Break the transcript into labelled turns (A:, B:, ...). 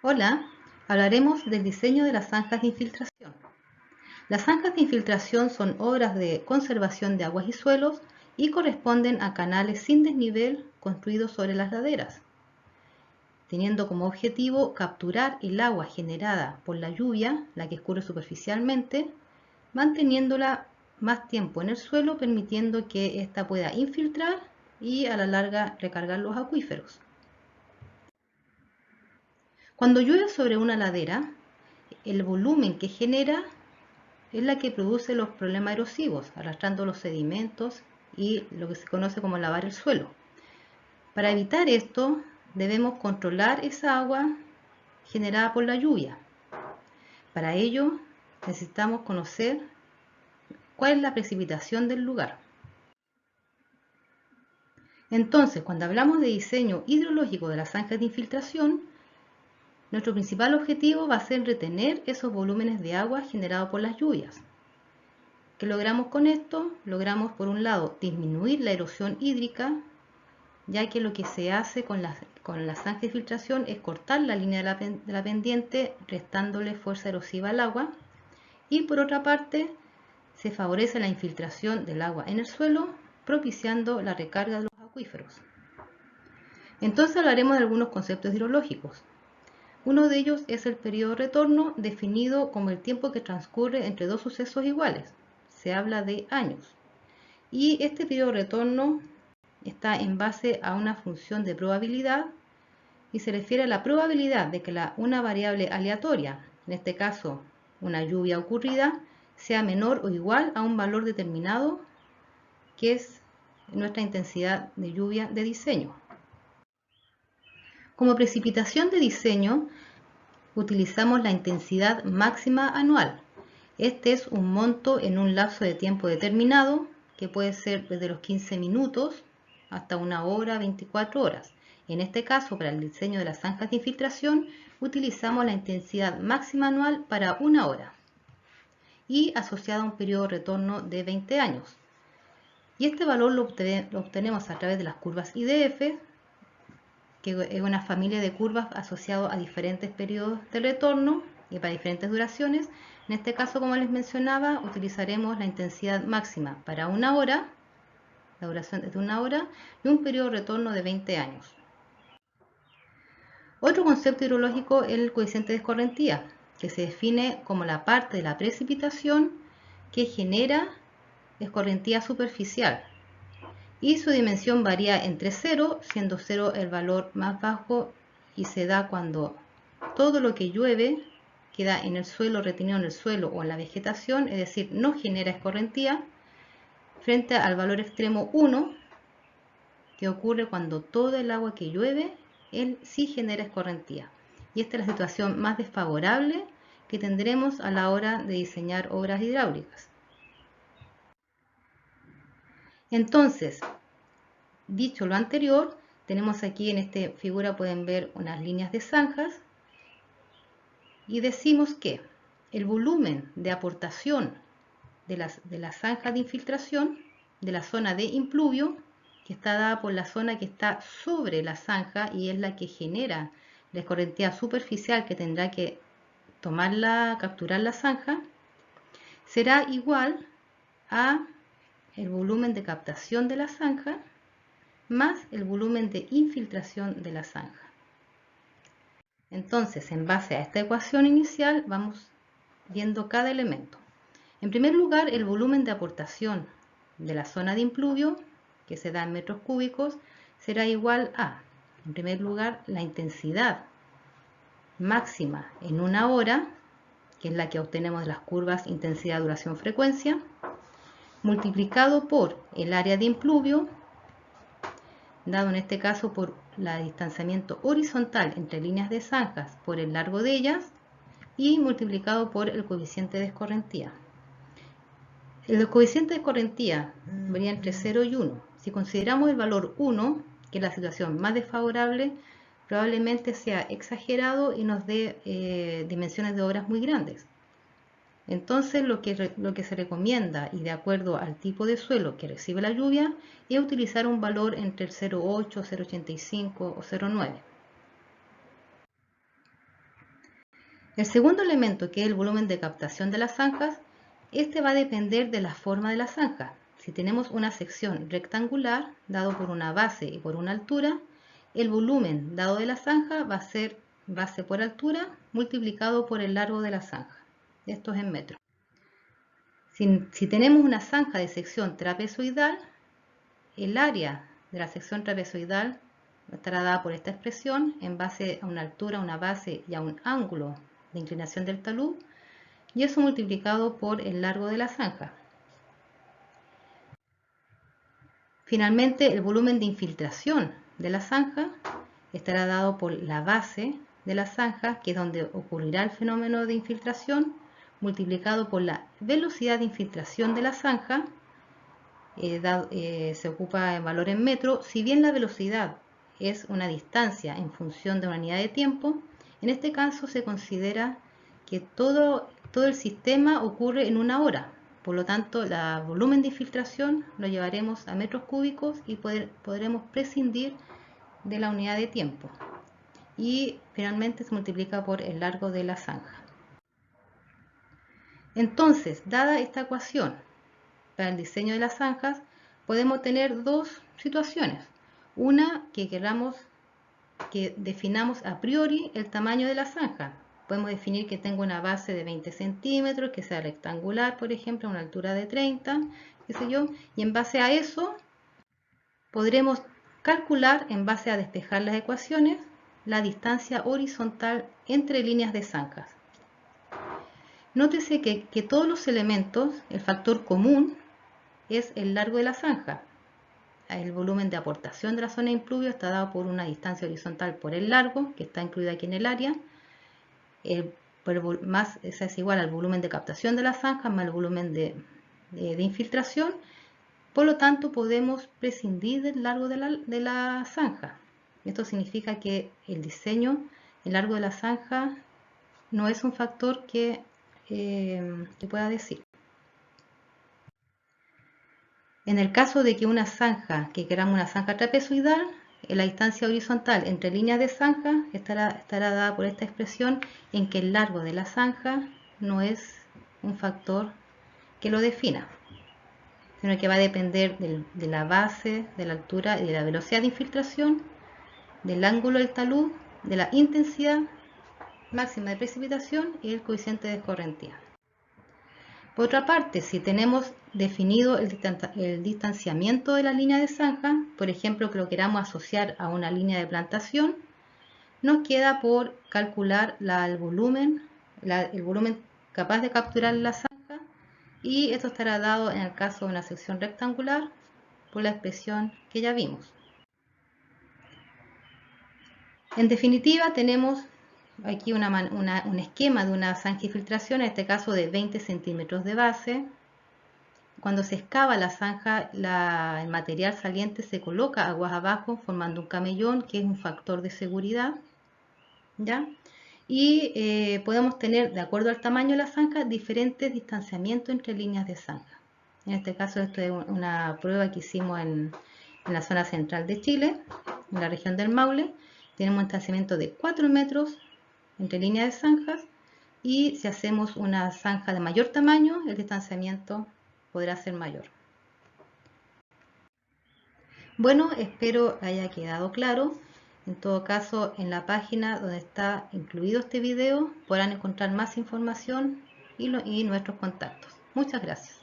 A: Hola, hablaremos del diseño de las zanjas de infiltración. Las zanjas de infiltración son obras de conservación de aguas y suelos y corresponden a canales sin desnivel construidos sobre las laderas, teniendo como objetivo capturar el agua generada por la lluvia, la que escurre superficialmente, manteniéndola más tiempo en el suelo, permitiendo que ésta pueda infiltrar y a la larga recargar los acuíferos. Cuando llueve sobre una ladera, el volumen que genera es la que produce los problemas erosivos, arrastrando los sedimentos y lo que se conoce como lavar el suelo. Para evitar esto, debemos controlar esa agua generada por la lluvia. Para ello, necesitamos conocer cuál es la precipitación del lugar. Entonces, cuando hablamos de diseño hidrológico de las zanjas de infiltración, nuestro principal objetivo va a ser retener esos volúmenes de agua generados por las lluvias. ¿Qué logramos con esto? Logramos, por un lado, disminuir la erosión hídrica, ya que lo que se hace con la zanja de filtración es cortar la línea de la pendiente, restándole fuerza erosiva al agua, y por otra parte, se favorece la infiltración del agua en el suelo, propiciando la recarga de los acuíferos. Entonces hablaremos de algunos conceptos hidrológicos. Uno de ellos es el periodo de retorno, definido como el tiempo que transcurre entre dos sucesos iguales. Se habla de años. Y este periodo de retorno está en base a una función de probabilidad y se refiere a la probabilidad de que una variable aleatoria, en este caso una lluvia ocurrida, sea menor o igual a un valor determinado, que es nuestra intensidad de lluvia de diseño. Como precipitación de diseño, utilizamos la intensidad máxima anual. Este es un monto en un lapso de tiempo determinado, que puede ser desde los 15 minutos hasta 1 hora, 24 horas. En este caso, para el diseño de las zanjas de infiltración, utilizamos la intensidad máxima anual para 1 hora y asociada a un periodo de retorno de 20 años. Y este valor lo obtenemos a través de las curvas IDF, que es una familia de curvas asociadas a diferentes periodos de retorno y para diferentes duraciones. En este caso, como les mencionaba, utilizaremos la intensidad máxima para 1 hora, la duración es de 1 hora, y un periodo de retorno de 20 años. Otro concepto hidrológico es el coeficiente de escorrentía, que se define como la parte de la precipitación que genera escorrentía superficial, y su dimensión varía entre 0, siendo 0 el valor más bajo, y se da cuando todo lo que llueve queda en el suelo, retenido en el suelo o en la vegetación, es decir, no genera escorrentía, frente al valor extremo 1, que ocurre cuando todo el agua que llueve, él sí genera escorrentía. Y esta es la situación más desfavorable que tendremos a la hora de diseñar obras hidráulicas. Entonces, dicho lo anterior, tenemos aquí en esta figura, pueden ver unas líneas de zanjas, y decimos que el volumen de aportación de las zanjas de infiltración de la zona de impluvio, que está dada por la zona que está sobre la zanja y es la que genera la escorrentía superficial que tendrá que capturar la zanja, será igual a el volumen de captación de la zanja más el volumen de infiltración de la zanja. Entonces, en base a esta ecuación inicial, vamos viendo cada elemento. En primer lugar, el volumen de aportación de la zona de impluvio, que se da en metros cúbicos, será igual a, en primer lugar, la intensidad máxima en 1 hora, que es la que obtenemos de las curvas intensidad, duración, frecuencia, multiplicado por el área de impluvio, dado en este caso por el distanciamiento horizontal entre líneas de zanjas por el largo de ellas, y multiplicado por el coeficiente de escorrentía. El coeficiente de escorrentía varía entre 0 y 1. Si consideramos el valor 1, que es la situación más desfavorable, probablemente sea exagerado y nos dé dimensiones de obras muy grandes. Entonces lo que se recomienda, y de acuerdo al tipo de suelo que recibe la lluvia, es utilizar un valor entre el 0,8, 0,85 o 0,9. El segundo elemento, que es el volumen de captación de las zanjas, este va a depender de la forma de la zanja. Si tenemos una sección rectangular, dado por una base y por una altura, el volumen dado de la zanja va a ser base por altura multiplicado por el largo de la zanja. Esto es en metros. Si tenemos una zanja de sección trapezoidal, el área de la sección trapezoidal estará dada por esta expresión en base a una altura, una base y a un ángulo de inclinación del talud, y eso multiplicado por el largo de la zanja. Finalmente, el volumen de infiltración de la zanja estará dado por la base de la zanja, que es donde ocurrirá el fenómeno de infiltración, multiplicado por la velocidad de infiltración de la zanja, se ocupa en valor en metro. Si bien la velocidad es una distancia en función de una unidad de tiempo, en este caso se considera que todo el sistema ocurre en una hora. Por lo tanto, el volumen de infiltración lo llevaremos a metros cúbicos y podremos prescindir de la unidad de tiempo. Y finalmente se multiplica por el largo de la zanja. Entonces, dada esta ecuación para el diseño de las zanjas, podemos tener dos situaciones. Una, que definamos a priori el tamaño de la zanja. Podemos definir que tengo una base de 20 centímetros, que sea rectangular, por ejemplo, a una altura de 30, qué sé yo, y en base a eso podremos calcular, en base a despejar las ecuaciones, la distancia horizontal entre líneas de zanjas. Nótese que todos los elementos, el factor común es el largo de la zanja. El volumen de aportación de la zona de impluvio está dado por una distancia horizontal por el largo, que está incluida aquí en el área. Esa es igual al volumen de captación de la zanja más el volumen de infiltración. Por lo tanto, podemos prescindir del largo de la zanja. Esto significa que el diseño, el largo de la zanja, no es un factor que pueda decir. En el caso de que que queramos una zanja trapezoidal, la distancia horizontal entre líneas de zanja estará dada por esta expresión, en que el largo de la zanja no es un factor que lo defina, sino que va a depender de la base, de la altura y de la velocidad de infiltración, del ángulo del talud, de la intensidad máxima de precipitación y el coeficiente de escorrentía. Por otra parte, si tenemos definido el distanciamiento de la línea de zanja, por ejemplo, que lo queramos asociar a una línea de plantación, nos queda por calcular el volumen capaz de capturar la zanja, y esto estará dado en el caso de una sección rectangular por la expresión que ya vimos. En definitiva, tenemos aquí un esquema de una zanja infiltración, en este caso de 20 centímetros de base. Cuando se excava la zanja, el material saliente se coloca aguas abajo formando un camellón, que es un factor de seguridad, ¿ya? Y podemos tener, de acuerdo al tamaño de la zanja, diferentes distanciamientos entre líneas de zanja. En este caso, esto es una prueba que hicimos en la zona central de Chile, en la región del Maule. Tenemos un distanciamiento de 4 metros entre líneas de zanjas, y si hacemos una zanja de mayor tamaño, el distanciamiento podrá ser mayor. Bueno, espero haya quedado claro. En todo caso, en la página donde está incluido este video podrán encontrar más información y nuestros contactos. Muchas gracias.